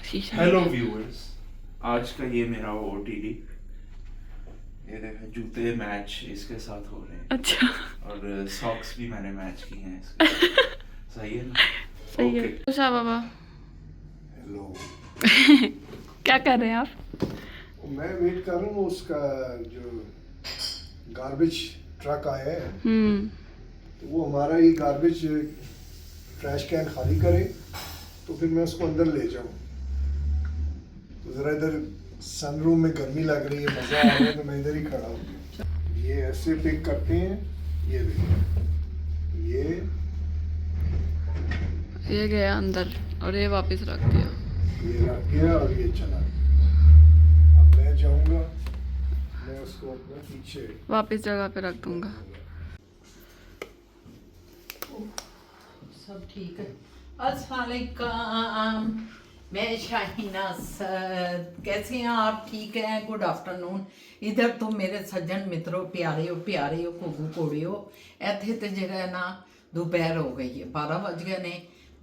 शीशा। Hello viewers, आज का ये मेरा ओटीडी। ये देखो जूते मैच इसके साथ हो रहे हैं। अच्छा और सॉक्स भी मैंने मैच किए हैं इसके साथ। सही है ना? सही है। ओके। उषा बाबा हेलो। क्या कर रहे हैं आप? मैं वेट कर रहा हूँ उसका जो गार्बेज ट्रक आया है, तो वो हमारा ये गार्बेज ट्रैश कैन खाली करे तो फिर मैं उसको अंदर ले जाऊँ। तो ज़रा इधर सनरूम में गर्मी लग रही है, मज़ा आ रहा है, तो मैं इधर ही खड़ा हूँ। ये ऐसे पिक करते हैं, ये देखो, ये गया अंदर और ये वापस रख दिया। ये रख गया और ये चला। अब मैं जाऊँगा, मैं उसको अपने पीछे वापस जगह पे रख दूंगा। सब ठीक है। अस्सलाम वालेकुम, मैं शाहीना सर, कैसे हैं आप? ठीक हैं? Good afternoon. इधर तो मेरे सज्जन मित्रों, प्यारे हो घुगू कोड़े हो। ਇੱਥੇ ਤੇ ਜਿਹੜਾ ਨਾ ਦੁਪਹਿਰ ਹੋ ਗਈ ਹੈ, 12 ਵਜ ਗਏ ਨੇ।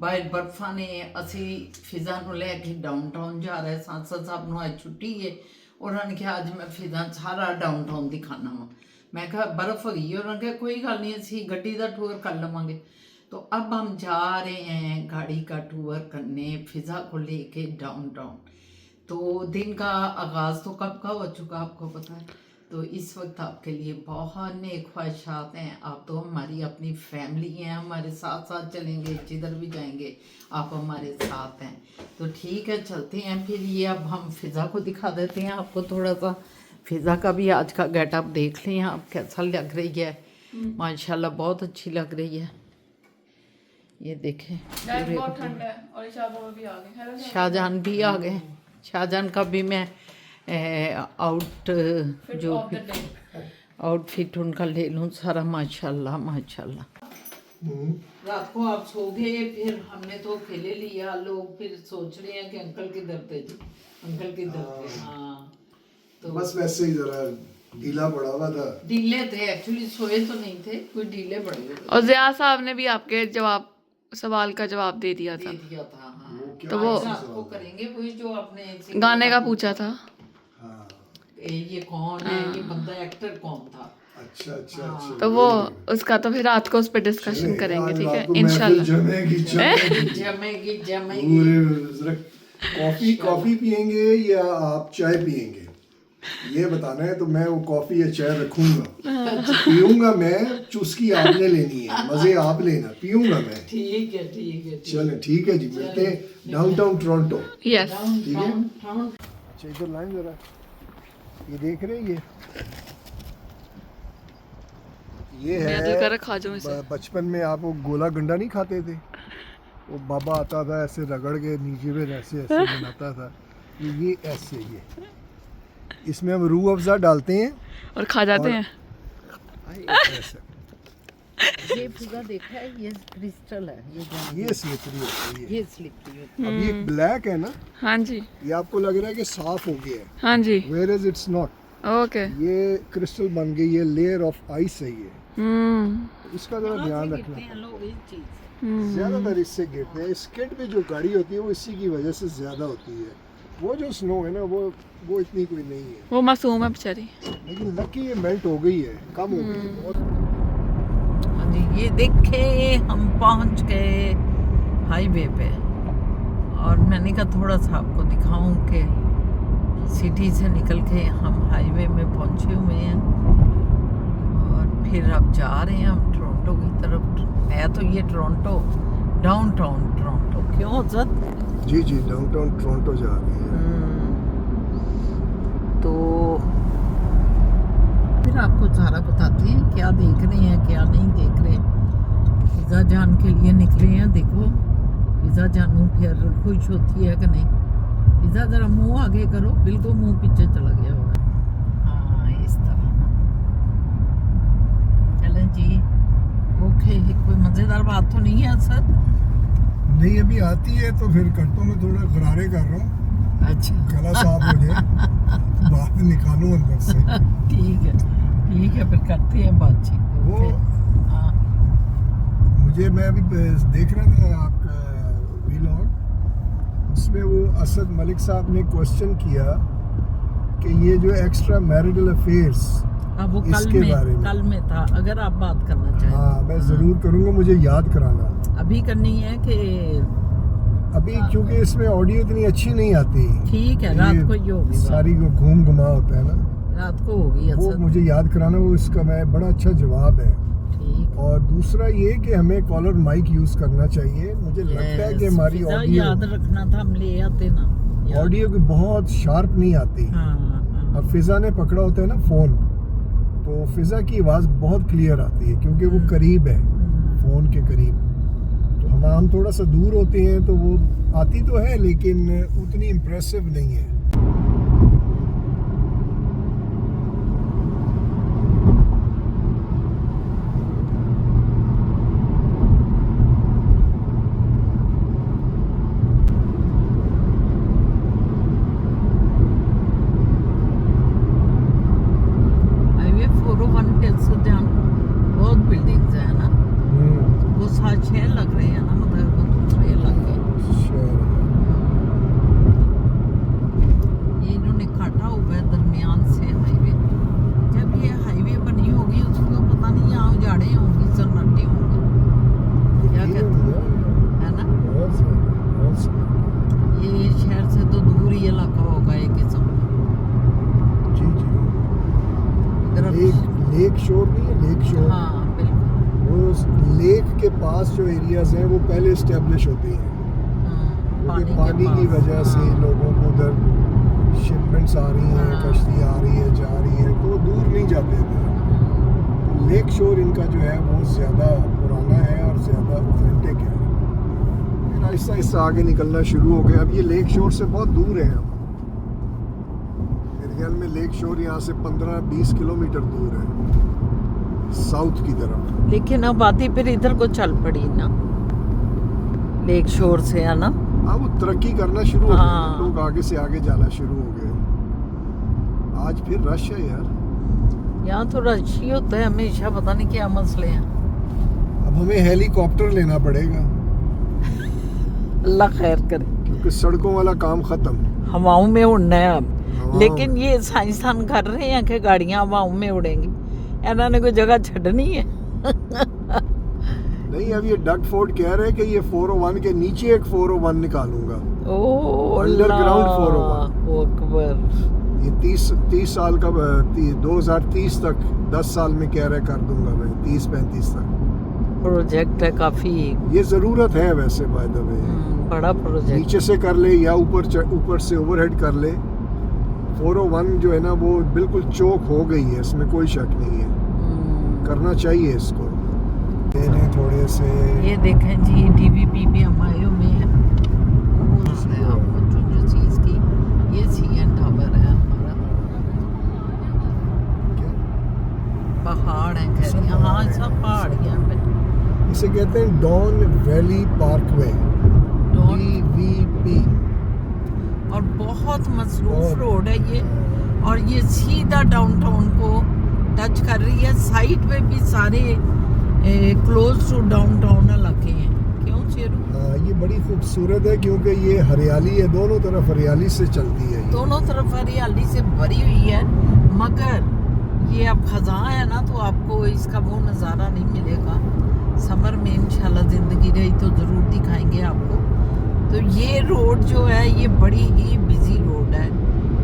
ਬਾਹਰ ਬਰਫਾਂ ਨੇ। ਅਸੀਂ ਫਿਜ਼ਾ ਨੂੰ ਲੈ ਕੇ ਡਾਊਨਟਾਊਨ ਜਾ ਰਹੇ ਸਾਂ। ਸਾਹਿਬ ਨੂੰ ਅੱਜ ਛੁੱਟੀ ਹੈ। ਉਹਨਾਂ ਨੇ ਕਿਹਾ ਅੱਜ ਮੈਂ ਫਿਜ਼ਾ ਸਾਰਾ ਡਾਊਨਟਾਊਨ ਦਿਖਾਣਾ ਵਾ। ਮੈਂ ਕਿਹਾ ਬਰਫ ਹੈਗੀ। ਉਹਨਾਂ ਨੇ ਕਿਹਾ ਕੋਈ ਗੱਲ नहीं, ਅਸੀਂ ਗੱਡੀ ਦਾ ਟੂਰ ਕਰ ਲਵਾਂਗੇ। तो अब हम जा रहे हैं गाड़ी का टूर करने फिज़ा को लेके डाउनटाउन। तो दिन का आगाज़ तो कब का हो चुका आपको पता है। तो इस वक्त आपके लिए बहुत नेक ख्वाहिशात हैं। आप तो हमारी अपनी फैमिली हैं, हमारे साथ साथ चलेंगे, जिधर भी जाएंगे आप हमारे साथ हैं। तो ठीक है, चलते हैं फिर। ये अब हम फिज़ा को दिखा देते हैं आपको थोड़ा सा। फिज़ा का भी आज का गेटअप देख लें आप, कैसा लग रही है। माशाल्लाह बहुत अच्छी लग रही है। ये देखें, बहुत ठंडा है और भी आ गए। शाहजहान भी आ गए। शाहजहान का भी मैं आउटफिट उनका ले लूँ सारा। माशाल्लाह माशाल्लाह। रात को आप सो गए, फिर हमने तो अकेले लिया। लोग फिर सोच रहे हैं कि अंकल किधर थे जी, अंकल किधर थे। हाँ तो बस वैसे ही जरा ढीला पड़ा हुआ था। ढीले थे एक्चुअली, सोए तो नहीं थे, कोई ढीले पड़े हुए थे। और ज़िया साहब ने भी आपके सवाल का जवाब दे दिया था। हाँ। तो वो आपको करेंगे वही जो आपने गाने का पूछा था। हाँ। ये कौन है, ये बंदा एक्टर कौन था। अच्छा अच्छा अच्छा। तो वो उसका तो फिर रात को उस पर डिस्कशन करेंगे, ठीक है इंशाल्लाह। जमेगी जमेगी जमेगी। पूरे कॉफी कॉफी पियेंगे या आप चाय पियेंगे, ये बताना है। तो मैं वो कॉफी या चाय रखूंगा, पीऊंगा मैं। चुस्की आपने लेनी है, मजे आप लेना, पीऊंगा मैं। ठीक है ठीक है। चलें ठीक है जी, मिलते हैं डाउनटाउन टोरंटो। यस ठीक है। अच्छा इधर लाइन जरा, ये देख रहे हैं, ये दिल कर है। खा जाऊं इसे। बचपन में आप वो गोला गंडा नहीं खाते थे, वो बाबा आता था ऐसे रगड़ के नीचे में ऐसे ऐसे बनाता था। ये ऐसे, ये इसमें हम रूह अफ़ज़ा डालते हैं और खा जाते हैं। ऐसे। ये फिजा देखा है, ये क्रिस्टल है, ये स्लिपरी होता है। ये स्लिपरी होता अब ये ब्लैक है ना, हाँ जी ये आपको लग रहा है कि साफ हो गया है, हाँ जी where is it's not. Okay. ये क्रिस्टल बन गई है, लेयर ऑफ आइस है ये। इसका जरा ध्यान रखना। है लोग इस चीज से। ज्यादातर इससे गिरते हैं। स्किड पे जो गाड़ी होती है वो इसी की वजह से ज्यादा होती है। वो जो स्नो है ना, वो इतनी कोई नहीं है, वो मासूम है बेचारी। लेकिन लकी ये मेल्ट हो गई है, कम हो गई है बहुत। हाँ जी, ये देखे हम पहुंच गए हाईवे पे। और मैंने कहा थोड़ा सा आपको दिखाऊं कि सिटी से निकल के हम हाईवे में पहुंचे हुए हैं। और फिर अब जा रहे हैं हम टोरंटो की तरफ। है तो ये टोरंटो, डाउनटाउन टोरंटो। क्यों सर? जी जी, डाउनटाउन टोरंटो जा रही है। तो फिर आपको सारा बताते हैं क्या देख रहे हैं क्या नहीं देख रहे। फिजा जान के लिए निकले हैं। देखो फिजा जानू फिर खुश होती है कि नहीं। फिजा जरा मुंह आगे करो, बिल्कुल मुंह पीछे चला गया हुआ है। हाँ इस तरह। चलें जी, ओके। कोई मज़ेदार बात तो नहीं है सर? नहीं अभी आती है तो फिर करता हूँ, मैं थोड़ा गरारे कर रहा हूँ। अच्छा गला साफ हो जाए तो बात निकालूं अंदर से। ठीक है, फिर करते हैं बातचीत। वो हाँ मुझे, मैं अभी देख रहा था आपका व्लॉग, उसमें वो असद मलिक साहब ने क्वेश्चन किया कि ये जो एक्स्ट्रा मैरिटल अफेयर्स, अब वो इसके बारे में। कल में था, अगर आप बात करना चाहें। हाँ मैं ज़रूर करूँगा, मुझे याद कराना। अभी करनी है कि अभी क्योंकि इसमें ऑडियो इतनी अच्छी नहीं आती। ठीक है, रात को ही होगी बात। सारी को घूम घुमा होता है ना, रात को होगी वो असद। मुझे याद कराना, वो इसका मैं बड़ा अच्छा जवाब है। ठीक। और दूसरा ये कि हमें कॉलर माइक यूज़ करना चाहिए। मुझे लगता है कि हमारी फिजा ऑडियो याद रखना था, हम ले आते ना याद। ऑडियो की बहुत शार्प नहीं आती। हाँ, हाँ। अब फिजा ने पकड़ा होता है ना फ़ोन, तो फिजा की आवाज़ बहुत क्लियर आती है क्योंकि वो करीब है, फ़ोन के करीब। तो हम थोड़ा सा दूर होते हैं तो वो आती तो है लेकिन उतनी इम्प्रेसिव नहीं है। हाईवे 401 टेक्सस जान बहुत बिल्डिंग्स है ना, वो 6 लग रहे हैं ना, मतलब 6 लग गए। ये इन्होंने काटा हुआ है दरमियान से हाईवे। जब ये हाईवे बनी होगी उसको पता नहीं यहाँ उजाड़े होंगी, सन्नाटे होंगे, क्या कहते है ना। ये शहर से तो दूर ही इलाका होगा एक किस्म का। जी जी, इधर लेक शोर नहीं है, लेक शोर। हाँ बिल्कुल। वो उस लेक के पास जो एरियाज हैं वो पहले इस्टेब्लिश होती हैं, क्योंकि पानी की वजह से लोगों को उधर शिपमेंट्स आ रही हैं, कश्ती आ रही है, जा रही है, तो वो दूर नहीं जाते थे। तो लेक शोर इनका जो है वो ज़्यादा पुराना है और ज़्यादा ऑथेंटिक है। फिर आहिस्ता आहिस्ता आगे निकलना शुरू हो गया। अब ये लेक शोर से बहुत दूर है हम। मेरे ख्याल में लेक शोर यहाँ से 15-20 किलोमीटर दूर है साउथ की तरफ। लेकिन अब आती फिर इधर को चल पड़ी ना, लेक शोर से, है ना। हाँ, वो तरक्की करना शुरू हो हाँ। गए, लोग आगे से आगे जाना शुरू हो गए। आज फिर रश है यार। यहाँ तो रश ही होता है हमेशा, पता नहीं क्या मसले हैं। अब हमें हेलीकॉप्टर लेना पड़ेगा अल्लाह खैर करे। क्योंकि सड़कों वाला काम खत्म। हवाओं में उड़ना है अब। हवाओं लेकिन ये साइंसदान कर रहे हैं कि गाड़ियाँ हवाओं में उड़ेंगी, इन्होंने कोई जगह छड़नी है। नहीं, अब ये डग फोर्ड कह रहे हैं कि ये 401 के नीचे एक 401 निकालूंगा। ओह Underground अल्लाह 401। अकबर। ये 30 साल का 2030 तक 10 साल में कह रहे कर दूंगा मैं, 30-35 तक। प्रोजेक्ट है काफी, ये ज़रूरत है वैसे बाय द वे। बड़ा प्रोजेक्ट। नीचे से कर ले या ऊपर से ओवरहेड कर ले। 401 जो है ना वो बिल्कुल चौक हो गई है, इसमें कोई शक नहीं है। करना चाहिए इसको। देने थोड़े से ये देखें जी, डीवीपी भी हमारे में है। वो है आपको जो चीज़ की, ये सीएन टावर है हमारा। पहाड़ है, खैर यहाँ सब पहाड़ियाँ पे। इसे कहते हैं डॉन वैली पार्कवे, DVP। और बहुत मसरूफ और- रोड है ये, और ये सीधा डाउनटाउन को टच कर रही है। साइड पे भी सारे क्लोज टू डाउनटाउन इलाके हैं। क्यों शेरू? हाँ, ये बड़ी खूबसूरत है क्योंकि ये हरियाली है, दोनों तरफ हरियाली से चलती है ये। दोनों तरफ हरियाली से भरी हुई है, मगर ये अब खज़ां है ना, तो आपको इसका वो नज़ारा नहीं मिलेगा। समर में इंशाल्लाह ज़िंदगी रही तो ज़रूर दिखाएंगे आपको। तो ये रोड जो है ये बड़ी ही बिजी रोड है,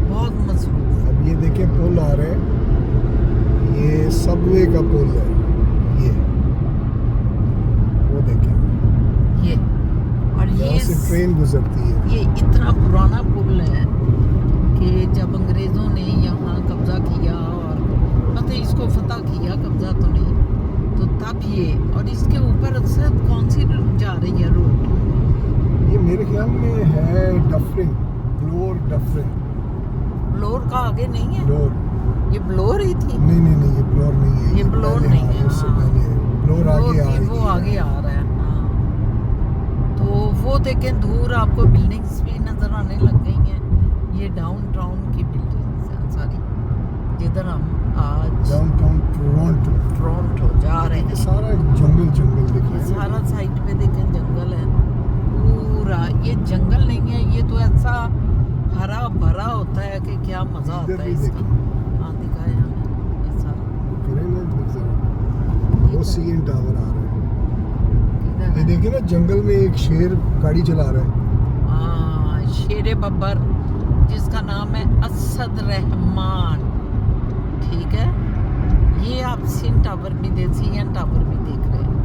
बहुत मसरूफ। अब ये देखें पुल आ रहे हैं, ये सबवे का पुल है ये, वो देखें ये और यहाँ से ट्रेन गुजरती है। ये इतना पुराना पुल है कि जब अंग्रेज़ों ने यहाँ कब्ज़ा किया और मतलब इसको फतह किया, कब्ज़ा तो नहीं, तो तब ये, और इसके ऊपर से कौन सी जा रही है रोड? ये मेरे ख्याल में है डफरिन, ब्लोर डफरिन। ब्लोर का आगे नहीं है, ब्लोर ये ब्लोर ही थी। नहीं, ये ब्लोर नहीं है। ये ब्लोर पहले नहीं आ रही है, उससे हाँ। पहले है। ब्लोर आगे आ रही वो है। आगे आ रहा है, हाँ। तो वो देखें दूर आपको बिल्डिंग्स भी नजर आने लग गई हैं। ये डाउनटाउन की बिल्डिंग्स हैं सारी, जिधर हम आज डाउनटाउन टोरंटो जा रहे हैं। सारा जंगल दिख ये रहा है। सारा साइड पे देखें जंगल है पूरा। ये जंगल नहीं है, ये हरा भरा होता है कि क्या मजा आता इधर है भी इसका। देखो। हाँ दिखाया हमें ये सारा। करें ना इधर जरा। वो सीएन टावर आ रहा है। ये देखिए ना, जंगल में एक शेर गाड़ी चला रहा है। हाँ, शेर बब्बर जिसका नाम है असद रहमान, ठीक है। ये आप सीएन टावर भी देख रहे हैं।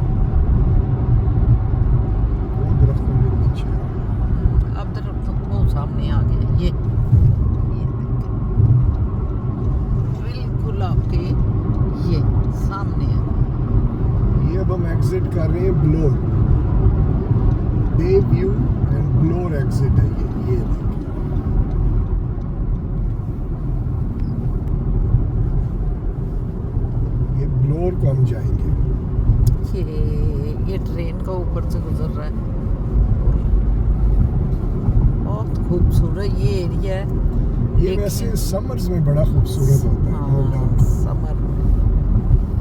वो दरख्तों के पीछे। अब दरख्त वो सामने आ गया। ये देखें, बिल्कुल आपके ये सामने है। ये अब हम एग्जिट कर रहे हैं ब्लोर। बे व्यू एंड ब्लोर एग्जिट है ये देखिए। ये ब्लोर को हम जाएंगे। ये ट्रेन का ऊपर से गुजर रहा है। बहुत खूबसूरत ये एरिया है। ये लेकिन- वैसे समर्स में बड़ा खूबसूरत होता है। no हाँ, doubt। समर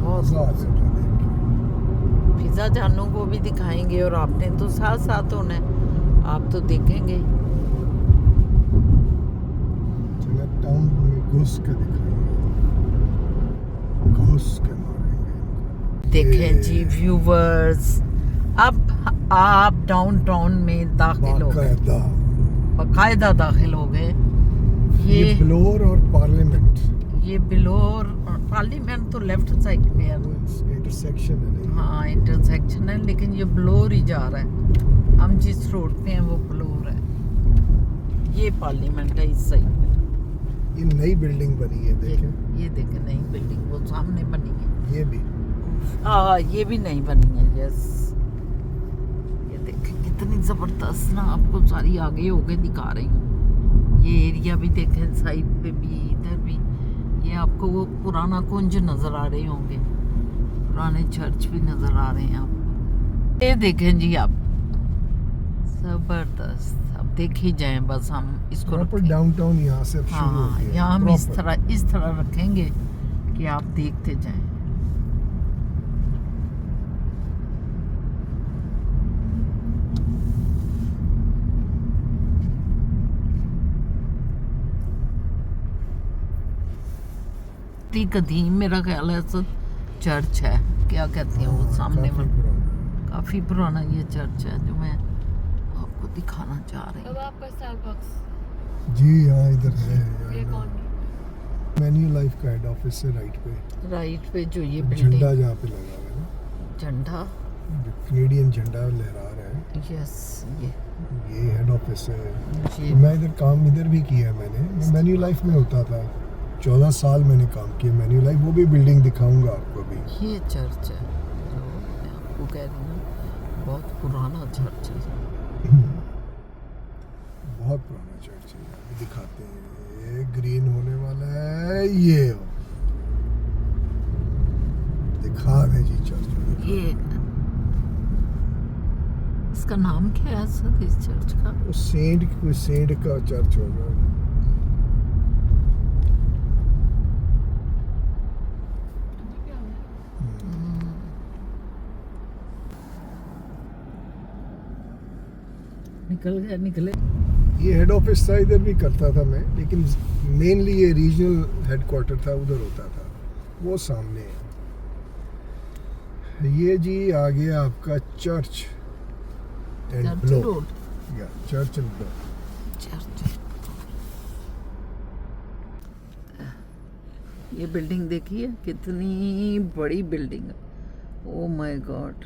बहुत मजा आ जाता है देख के। फिजा जानों को भी दिखाएंगे और आपने तो साथ साथ होना है, आप तो देखेंगे। चलो टाउन में घुस के दिखाएंगे। घुस के मारेंगे। देखें जी व्यूवर्स, अब आप डाउनटाउन में दाखिल हो गए, बाकायदा दाखिल हो गए। ये ब्लोर और पार्लियामेंट ये बिलोर और पार्लियामेंट तो लेफ्ट साइड पे है। इंटरसेक्शन है नहीं। हाँ इंटरसेक्शन है, लेकिन ये ब्लोर ही जा रहा है। हम जिस रोड पे हैं वो ब्लोर है। ये पार्लियामेंट है इस साइड पे। ये नई बिल्डिंग बनी है देखें। ये देखें नई बिल्डिंग वो सामने बनी है। ये भी हाँ ये भी नई बनी है। यस, ये देखें कितनी जबरदस्त ना, आपको सारी आगे होके दिखा रही हूँ। ये एरिया भी देखें, साइड पे भी, इधर भी। ये आपको वो पुराना कुंज नजर आ रहे होंगे, पुराने चर्च भी नजर आ रहे हैं आप। ये देखें जी आप, जबरदस्त। अब देख ही जाए बस, हम इसको प्रॉपर रखें। डाउनटाउन यहाँ से अब शुरू हो हाँ गया। यहाँ हम proper। इस तरह रखेंगे कि आप देखते जाएं। इतनी कदीम मेरा ख्याल है सब चर्च है, क्या कहते हैं वो सामने काफी में। पुराना। काफी पुराना ये चर्च है जो मैं आपको दिखाना चाह रही अब हूँ। आपका स्टारबक्स जी हाँ इधर है। ये कौन है? मेन्यू लाइफ का हेड ऑफिस है राइट पे। राइट पे जो ये झंडा बिल्डिंग, जहाँ पे लगा हुआ है ना, झंडा, कनेडियन झंडा लहरा रहा है। यस ये हेड ऑफिस है। ये मैं इधर काम इधर भी किया है मैंने। मैं मेन्यू लाइफ में होता था, 14 साल मैंने काम किया मेन्यू लाइफ। वो भी बिल्डिंग दिखाऊंगा आपको अभी। ये चर्च है जो मैं आपको कह रही हूँ, बहुत पुराना चर्च है। बहुत पुराना चर्च है। अभी दिखाते हैं। ये ग्रीन होने वाला है। ये दिखा दे जी चर्च। ये इसका नाम क्या है सर इस चर्च का? वो सेंट, कोई सेंट का चर्च होगा। निकले। ये हेड ऑफिस था, इधर भी करता था मैं, लेकिन मेनली ये रीजनल हेडक्वार्टर था, उधर होता था। वो सामने है। ये जी आ गया आपका church and church blow. Road, या चर्च एंड ब्लो। चर्च। ये बिल्डिंग देखिए कितनी बड़ी बिल्डिंग है। ओ माय गॉड,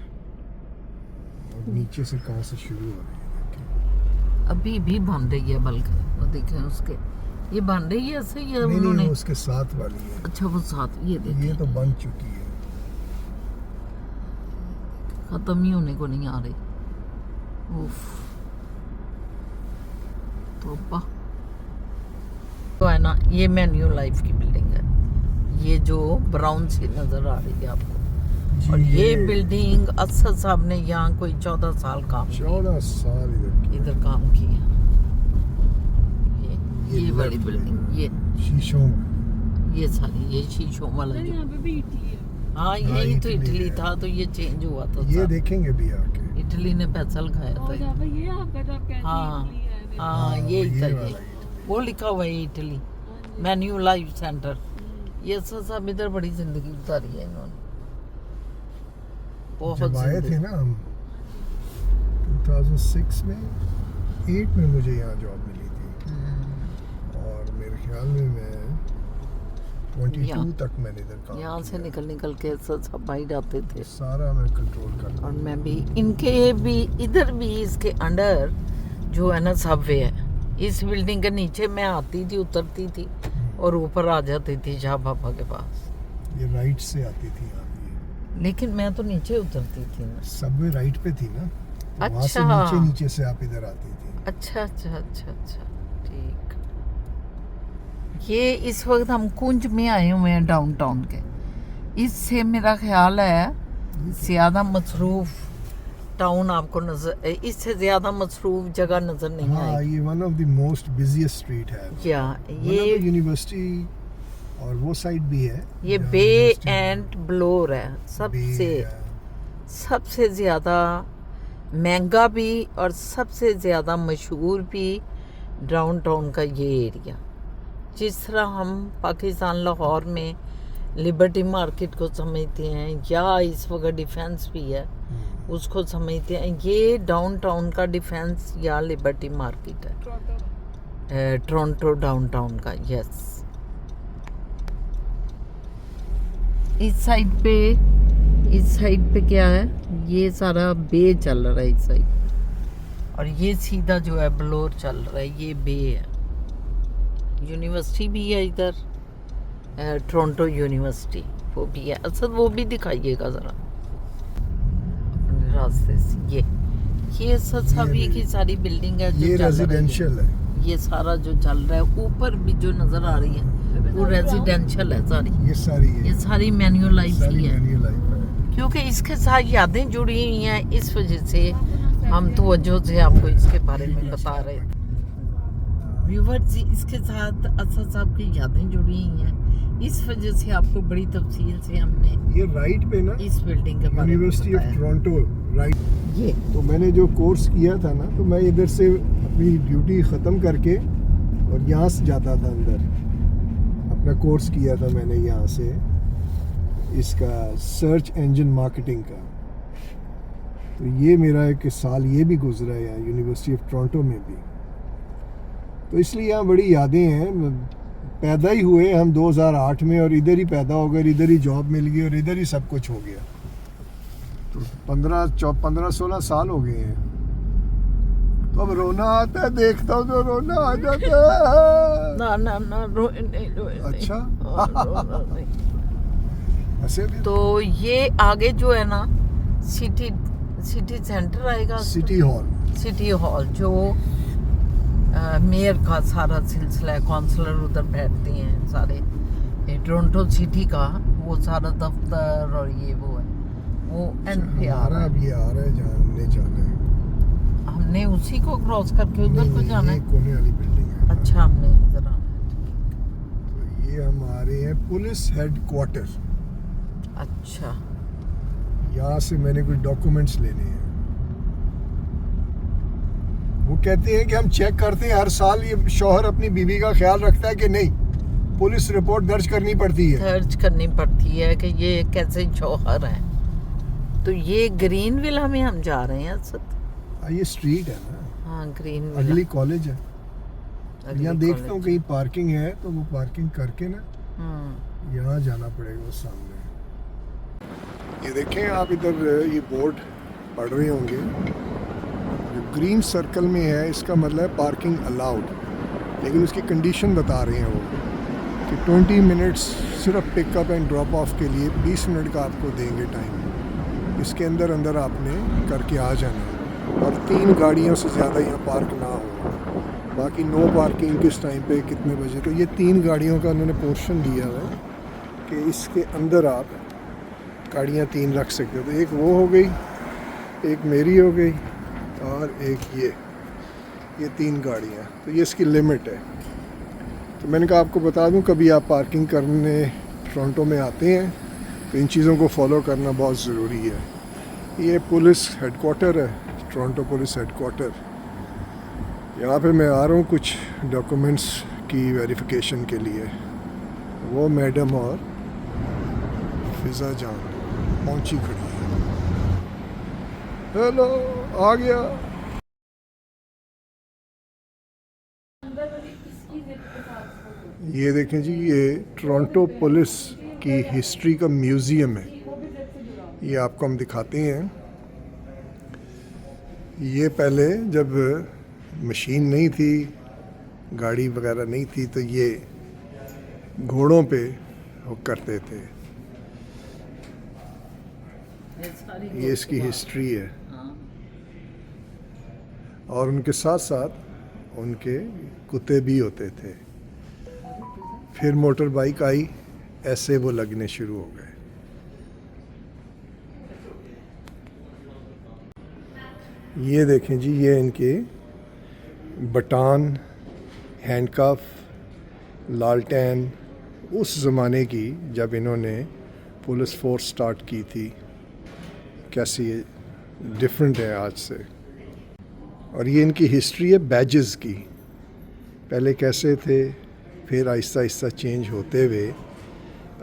और नीचे से कहाँ से शुरू हो रही है देखिए। अभी भी बन रही है, बल्कि वो देखें उसके, ये बन रही है ऐसे ये नहीं उन्होंने। वो उसके साथ वाली है। अच्छा वो साथ, ये देखें ये तो बन चुकी है। खत्म ही होने को नहीं आ रही। उफ, तौबा। तो है ना, ये मेन्यू लाइफ की बिल्डिंग है, ये जो ब्राउन सी नजर आ रही है आपको। जी, और ये बिल्डिंग असद साहब ने यहाँ कोई 14 साल काम किया, 14 साल इधर काम किया। ये ये वाली left बिल्डिंग, में। ये शीशों ये सारी, ये शीशों वाला जो, यहाँ पे भी इटली है। हाँ यही तो इटली इटली है। था, तो ये चेंज हुआ था ये सब। देखेंगे भी आके। इटली ने पैसा लगाया और था। जहाँ पे ये आपका जो आप कहते हैं हाँ। इटली है, हाँ ये ये इधर वाला ये ही। वो लिखा हुआ है इटली मेन्यू लाइव सेंटर। ये सब इधर बड़ी जिंदगी गुजारी है इन्होंने, बहुत जब आए जिंदगी। थे ना हम 2006 में 8 में मुझे यहाँ जॉब मिली थी और मेरे ख्याल में मैं 22 यहाँ- तक मैंने इधर काम यहाँ से किया। निकल के सब बाहर आते थे। सारा मैं कंट्रोल करता और हूँ। मैं भी इनके भी इधर भी इसके अंडर जो है ना सबवे है, इस बिल्डिंग के नीचे मैं आती थी उतरती थी और ऊपर आ जाती थी शाह बाबा के पास। ये राइट से आती थी यहाँ पे। लेकिन मैं तो नीचे उतरती थी ना। सबवे राइट पे थी ना, तो वहाँ से अच्छा। नीचे नीचे से आप इधर आती थी। अच्छा अच्छा अच्छा अच्छा ठीक। ये इस वक्त हम कुंज में आए हुए हैं डाउनटाउन के। इससे मेरा ख्याल है ज़्यादा मसरूफ टाउन आपको नजर, इससे ज़्यादा मसरूफ जगह नजर नहीं हाँ, आएगी। ये one of the most busiest street है। या ये ये यूनिवर्सिटी और वो साइड भी है। ये जहाँ बे यूनिवर्सिटी है। एंड ब्लोर है बे सबसे है। सबसे ज़्यादा महंगा भी और सबसे ज़्यादा मशहूर भी डाउनटाउन का ये एरिया। जिस तरह हम पाकिस्तान लाहौर में लिबर्टी मार्केट को समझते हैं या इस वक्त डिफेंस भी है उसको समझते हैं, ये डाउनटाउन का डिफेंस या लिबर्टी मार्केट है टोरंटो डाउनटाउन का। यस इस साइड पे क्या है, ये सारा बे चल रहा है इस साइड और ये सीधा जो है ब्लोर चल रहा है, ये बे है। यूनिवर्सिटी भी है इधर, टोरंटो यूनिवर्सिटी वो भी है। असद वो भी दिखाइएगा ज़रा अपने रास्ते से। ये सभी की सारी बिल्डिंग है जो ये चल रही है। रेजिडेंशियल है। ये सारा जो चल रहा है ऊपर भी जो नज़र आ रही है वो रेजिडेंशियल है सारी। ये सारी ये सारी मैन्युलाइज सारी ही है मैन्युअल लाइफ है। क्योंकि इसके साथ यादें जुड़ी हुई हैं, इस वजह से हम तवज्जो से आपको इसके बारे में बता रहे हैं। व्यूअर्स इसके साथ असद साहब की यादें जुड़ी हुई हैं, इस वजह से आपको बड़ी तफसील से हमने ये राइट पे ना इस बिल्डिंग के बारे में यूनिवर्सिटी ऑफ बताया। Toronto right. ये तो मैंने जो कोर्स किया था ना, तो मैं इधर से अपनी ड्यूटी ख़त्म करके और यहाँ से जाता था अंदर। अपना कोर्स किया था मैंने यहाँ से, इसका सर्च इंजन मार्केटिंग का। तो ये मेरा एक साल ये भी गुजरा है यहाँ यूनिवर्सिटी ऑफ टोरंटो में भी। तो इसलिए यहाँ बड़ी यादें हैं। पैदा ही हुए हम 2008 में और इधर ही पैदा हो गए, इधर ही जॉब मिल गई और इधर ही सब कुछ हो गया। तो 15-16 साल हो गए हैं। तो अब रोना आता है, देखता हूँ तो रोना आ जाता है। ना रोए नहीं। अच्छा। रोना नहीं। ऐसे भी तो ये आगे जो है ना सिटी सेंटर आएगा, सिटी हॉल जो मेयर का सारा सिलसिला है, काउंसलर उधर बैठते हैं सारे, ये टोरंटो सिटी का वो सारा दफ्तर और ये वो है, वो एंड पे आ रहा है। अब ये आ रहा है जहाँ हमने जाना है। हमने उसी को क्रॉस करके उधर को जाना ये है। कोने वाली बिल्डिंग है। अच्छा हमने इधर आना तो ये हम आ रहे हैं पुलिस हेडक्वार्टर। है। अच्छा यहाँ से मैंने कुछ डॉक्यूमेंट्स लेने हैं। वो कहते हैं कि हम चेक करते हैं हर साल, ये शौहर अपनी बीवी का ख्याल रखता है कि नहीं, पुलिस रिपोर्ट दर्ज करनी पड़ती है। दर्ज करनी पड़ती है कि ये कैसे शौहर है। तो ये ग्रीन विला में हम जा रहे हैं सर। ये स्ट्रीट है ना, हाँ ग्रीन अगली कॉलेज है। यहाँ देखता हूँ कहीं पार्किंग है, तो वो पार्किंग करके ना यहाँ जाना पड़ेगा उस सामने। ये देखें आप इधर, ये बोर्ड पढ़ रहे होंगे, जो ग्रीन सर्कल में है इसका मतलब है पार्किंग अलाउड। लेकिन उसकी कंडीशन बता रहे हैं वो कि 20 मिनट्स सिर्फ पिकअप एंड ड्रॉप ऑफ के लिए 20 मिनट का आपको देंगे टाइम। इसके अंदर अंदर आपने करके आ जाना है और 3 गाड़ियों से ज़्यादा यहाँ पार्क ना हो। बाकी नो पार्किंग किस टाइम पे कितने बजे। तो ये 3 गाड़ियों का उन्होंने पोर्शन दिया हुआ है कि इसके अंदर आप गाड़ियाँ 3 रख सकते हो। तो एक वो हो गई, एक मेरी हो गई और एक ये 3 गाड़ियाँ। तो ये इसकी लिमिट है। तो मैंने कहा आपको बता दूं, कभी आप पार्किंग करने टोरंटो में आते हैं तो इन चीज़ों को फॉलो करना बहुत ज़रूरी है। ये पुलिस हेडक्वार्टर है, टोरंटो पुलिस हेडक्वार्टर। यहाँ पे मैं आ रहा हूँ कुछ डॉक्यूमेंट्स की वेरिफिकेशन के लिए। वो मैडम और फिज़ा जान पहुँची खड़ी है। हेलो, आ गया। ये देखें जी, ये टोरंटो पुलिस की हिस्ट्री का म्यूज़ियम है। ये आपको हम दिखाते हैं। ये पहले जब मशीन नहीं थी, गाड़ी वगैरह नहीं थी, तो ये घोड़ों पे वो करते थे। ये इसकी हिस्ट्री है। और उनके साथ साथ उनके कुत्ते भी होते थे। फिर मोटर बाइक आई, ऐसे वो लगने शुरू हो गए। ये देखें जी, ये इनके बटान, हैंडकफ, लालटेन उस ज़माने की जब इन्होंने पुलिस फोर्स स्टार्ट की थी, कैसी डिफरेंट है आज से। और ये इनकी हिस्ट्री है बैजेस की, पहले कैसे थे, फिर आहिस्ता आहिस्ता चेंज होते हुए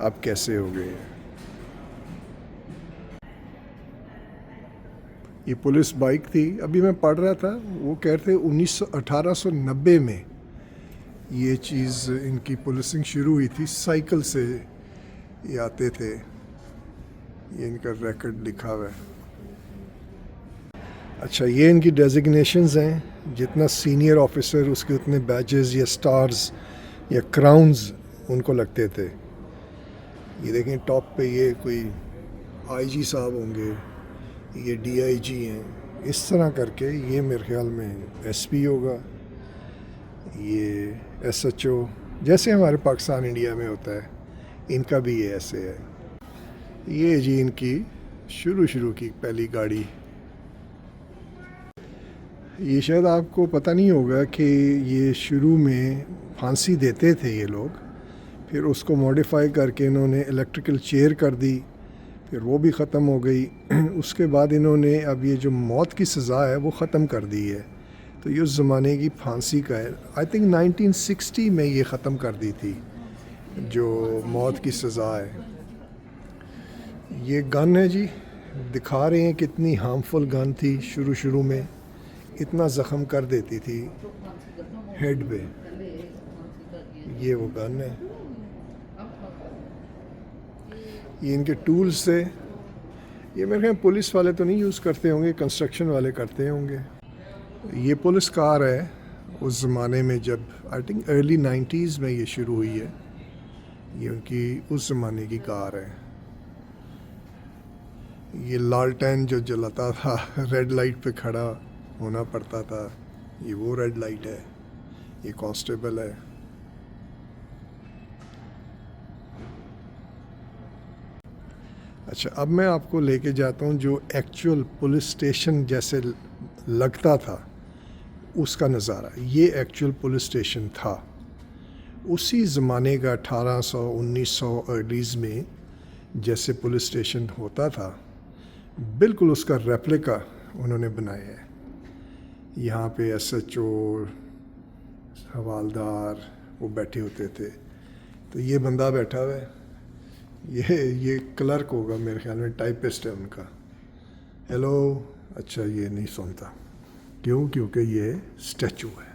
अब कैसे हो गए हैं। ये पुलिस बाइक थी। अभी मैं पढ़ रहा था, वो कहते थे 1890 में ये चीज़ इनकी पुलिसिंग शुरू हुई थी। साइकिल से ये आते थे। ये इनका रिकॉर्ड लिखा हुआ है। अच्छा, ये इनकी डेजिग्नेशंस हैं। जितना सीनियर ऑफिसर, उसके उतने बैजेस या स्टार्स या क्राउन्स उनको लगते थे। ये देखें टॉप पे ये कोई आईजी साहब होंगे, ये डीआईजी हैं। इस तरह करके ये मेरे ख्याल में एसपी होगा, ये एसएचओ, जैसे हमारे पाकिस्तान इंडिया में होता है, इनका भी ये ऐसे है। ये जी इनकी शुरू की पहली गाड़ी। ये शायद आपको पता नहीं होगा कि ये शुरू में फांसी देते थे ये लोग, फिर उसको मॉडिफाई करके इन्होंने इलेक्ट्रिकल चेयर कर दी, फिर वो भी ख़त्म हो गई। उसके बाद इन्होंने अब ये जो मौत की सज़ा है वो ख़त्म कर दी है। तो ये उस ज़माने की फांसी का है। आई थिंक 1960 में ये ख़त्म कर दी थी जो मौत की सज़ा है। ये गन है जी, दिखा रहे हैं कितनी हार्मफुल गन थी। शुरू में इतना ज़ख्म कर देती थी हेड पे। ये वो गन है। ये इनके टूल्स थे। ये मेरे ख्याल पुलिस वाले तो नहीं यूज़ करते होंगे, कंस्ट्रक्शन वाले करते होंगे। ये पुलिस कार है उस ज़माने में जब आई थिंक अर्ली 90s में ये शुरू हुई है। ये उनकी उस ज़माने की कार है। ये लालटेन जो जलाता था, रेड लाइट पे खड़ा होना पड़ता था, ये वो रेड लाइट है। ये कांस्टेबल है। अच्छा, अब मैं आपको लेके जाता हूँ जो एक्चुअल पुलिस स्टेशन जैसे लगता था उसका नज़ारा। ये एक्चुअल पुलिस स्टेशन था उसी ज़माने का। 1800-1900 अर्लीज़ में जैसे पुलिस स्टेशन होता था, बिल्कुल उसका रेप्लिका उन्होंने बनाया है। यहाँ पे एसएचओ, हवालदार वो बैठे होते थे। तो ये बंदा बैठा हुआ है, ये क्लर्क होगा मेरे ख्याल में, टाइपिस्ट है उनका। हेलो। अच्छा, ये नहीं सुनता। क्यों? क्योंकि ये स्टैचू है।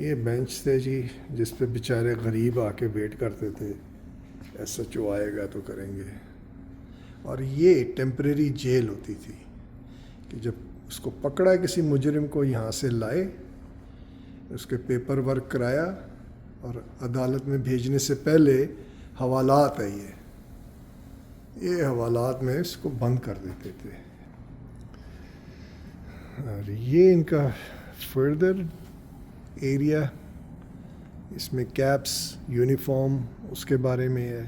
ये बेंच थे जी जिस पे बेचारे गरीब आके वेट करते थे, एसएचओ आएगा तो करेंगे। और ये टेम्परेरी जेल होती थी कि जब उसको पकड़ा किसी मुजरिम को, यहाँ से लाए, उसके पेपर वर्क कराया और अदालत में भेजने से पहले हवालात है ये हवालात में इसको बंद कर देते थे। और ये इनका फर्दर एरिया, इसमें कैप्स, यूनिफॉर्म उसके बारे में है।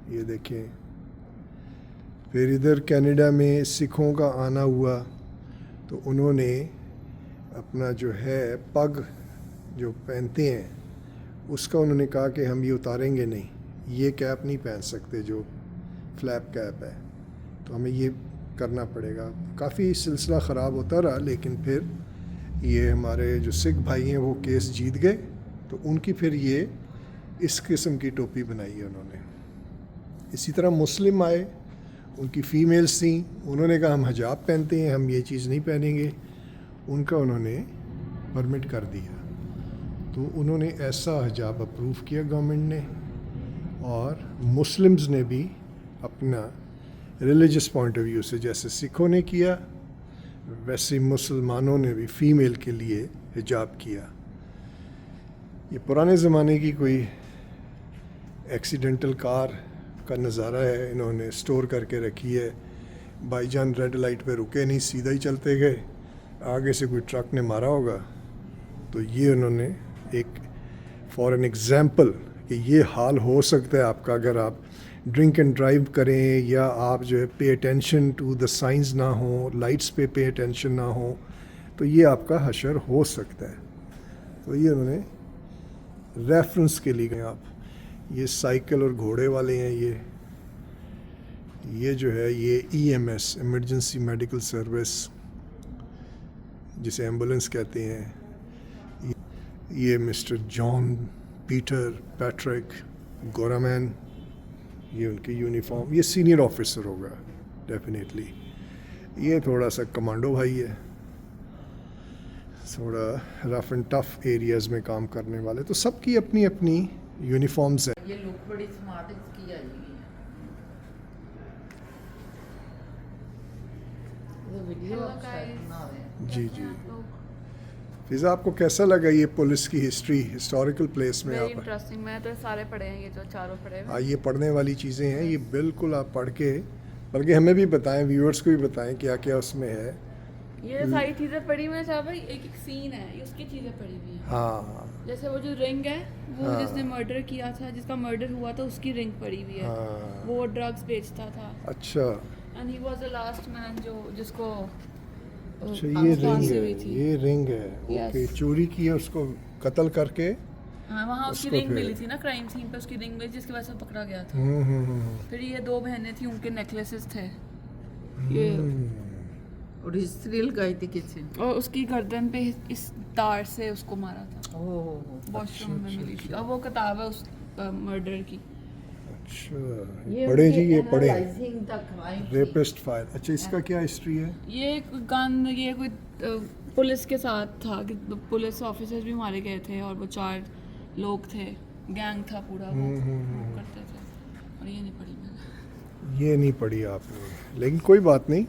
ये देखें। फिर इधर कनाडा में सिखों का आना हुआ तो उन्होंने अपना जो है पग जो पहनते हैं उसका उन्होंने कहा कि हम ये उतारेंगे नहीं, ये कैप नहीं पहन सकते जो फ्लैप कैप है, तो हमें ये करना पड़ेगा। काफ़ी सिलसिला ख़राब होता रहा, लेकिन फिर ये हमारे जो सिख भाई हैं वो केस जीत गए, तो उनकी फिर ये इस किस्म की टोपी बनाई है उन्होंने। इसी तरह मुस्लिम आए, उनकी फ़ीमेल्स थी, उन्होंने कहा हम हिजाब पहनते हैं, हम ये चीज़ नहीं पहनेंगे, उनका उन्होंने परमिट कर दिया। तो उन्होंने ऐसा हिजाब अप्रूव किया गवर्नमेंट ने, और मुस्लिम्स ने भी अपना रिलीजियस पॉइंट ऑफ व्यू से जैसे सिखों ने किया, वैसे मुसलमानों ने भी फ़ीमेल के लिए हिजाब किया। ये पुराने ज़माने की कोई एक्सीडेंटल कार का नज़ारा है, इन्होंने स्टोर करके रखी है। भाईजान रेड लाइट पे रुके नहीं, सीधा ही चलते गए, आगे से कोई ट्रक ने मारा होगा, तो ये उन्होंने एक फॉर एन एग्ज़ाम्पल कि ये हाल हो सकता है आपका अगर आप ड्रिंक एंड ड्राइव करें, या आप जो है pay attention to the science ना हो, लाइट्स पे अटेंशन ना हो, तो ये आपका हशर हो सकता है। तो ये उन्होंने रेफरेंस के लिए आप, ये साइकिल और घोड़े वाले हैं, ये जो है ये EMS इमरजेंसी मेडिकल सर्विस जिसे एम्बुलेंस कहते हैं, ये मिस्टर जॉन पीटर पैट्रिक गोरामैन, ये उनकी यूनिफॉर्म, ये सीनियर ऑफिसर होगा डेफिनेटली। ये थोड़ा सा कमांडो भाई है, थोड़ा रफ एंड टफ एरियाज़ में काम करने वाले, तो सबकी अपनी अपनी यूनिफॉर्म्स हैं। ये लुक बड़ी स्मार्ट इसकी आई हुई है। ये वीडियो आप शायद बना रहे हैं। जी जी। फिज़ा, आपको कैसा लगा ये पुलिस की हिस्ट्री, हिस्टोरिकल प्लेस में वेरी आप? इंटरेस्टिंग। मैं तो सारे पढ़े हैं, ये जो चारों पढ़े हैं। ये पढ़ने वाली चीज़ें हैं, ये बिल्कुल आप पढ़ के, बल्कि हमें भी बताएं, व्यूअर्स को भी बताएं क्या क्या उसमें है। ये सारी चीजें पढ़ी मैंने साहब, एक एक सीन है, ये उसकी चीजें पढ़ी हुई हैं। हाँ जैसे वो जो रिंग है, वो हाँ। जिसने मर्डर किया था, जिसका मर्डर हुआ था, उसकी रिंग पड़ी हुई है। हाँ। वो ड्रग्स बेचता था, अच्छा and he was the last man जो जिसको अच्छा, ये रिंग फांसी है, हुई थी। ये रिंग है। Yes. ओके, चोरी की है, उसको कत्ल करके। हाँ, वहाँ उसकी उसको रिंग फिर- मिली थी ना, क्राइम सीन पे उसकी रिंग मिली, जिसकी वजह से पकड़ा गया था। फिर ये दो बहनें थी, उनके नेकलेसेस थे ये, और हिस्ट्री लगाई थी किसी ने। और उसकी गर्दन पे इस तार से उसको मारा था, ओह वॉशरूम में मिली थी। और वो किताब है उस मर्डर की। अच्छा, पढ़े जी, ये पढ़े रेपिस्ट रेपिस्ट फाइल। अच्छा, इसका क्या हिस्ट्री है? ये गन, ये कोई पुलिस के साथ था कि पुलिस ऑफिसर्स भी मारे गए थे, और वो 4 लोग थे, गैंग था पूरा, वो करते थे। और ये नहीं पढ़ी मैंने। ये नहीं पढ़ी आपने, लेकिन कोई बात नहीं,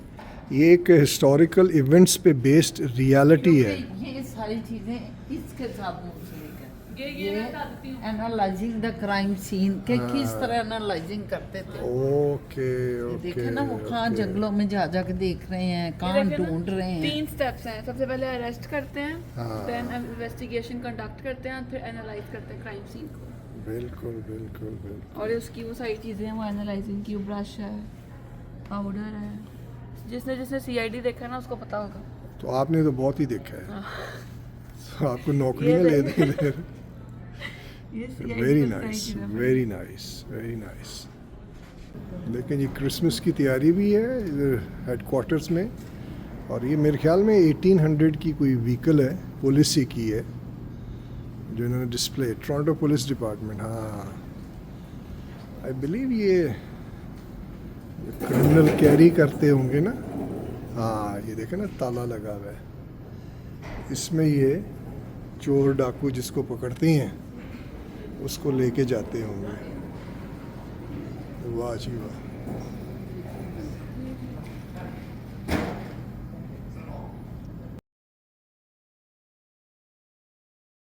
ये एक हिस्टोरिकल इवेंट्स पे बेस्ड रियलिटी है। ये सारी चीजें इसके साथ मुंसलिक है। ये मैं बता देती हूँ। एनालाइजिंग द क्राइम सीन के किस तरह एनालाइजिंग करते थे। Okay okay. देखे ना वो कहाँ जंगलों में जा जा के देख रहे हैं, ये कहाँ देखे ना, ढूंढ रहे हैं। 3 स्टेप्स हैं। सबसे पहले अरेस्ट करते हैं, हाँ। देन इन्वेस्टिगेशन कंडक्ट करते हैं, फिर एनालाइज करते हैं क्राइम सीन को। बिल्कुल बिल्कुल बिल्कुल। और उसकी वो सारी चीज़ें हैं, वो एनालाइजिंग की, ब्रश है, पाउडर है। जिसने जिसने CID देखा है ना, उसको पता होगा। तो आपने तो बहुत ही देखा है, तो आपको नौकरियां ये ले देख- दे। ये CID वेरी की सारी नाइस, चीज़ें पढ़ी। Very nice, very nice. लेकिन ये क्रिसमस की तैयारी भी है इधर हेडक्वार्टर्स में, और ये मेरे ख्याल में 1800 की कोई व्हीकल है, पुलिस ही की है, जो इन्होंने डिस्प्ले, टोरंटो पुलिस डिपार्टमेंट। हाँ, आई बिलीव ये क्रिमिनल कैरी करते होंगे ना। हाँ, ये देखे ना, ताला लगा हुआ है इसमें, ये चोर डाकू जिसको पकड़ते हैं उसको लेके जाते होंगे। वाह जी वाह।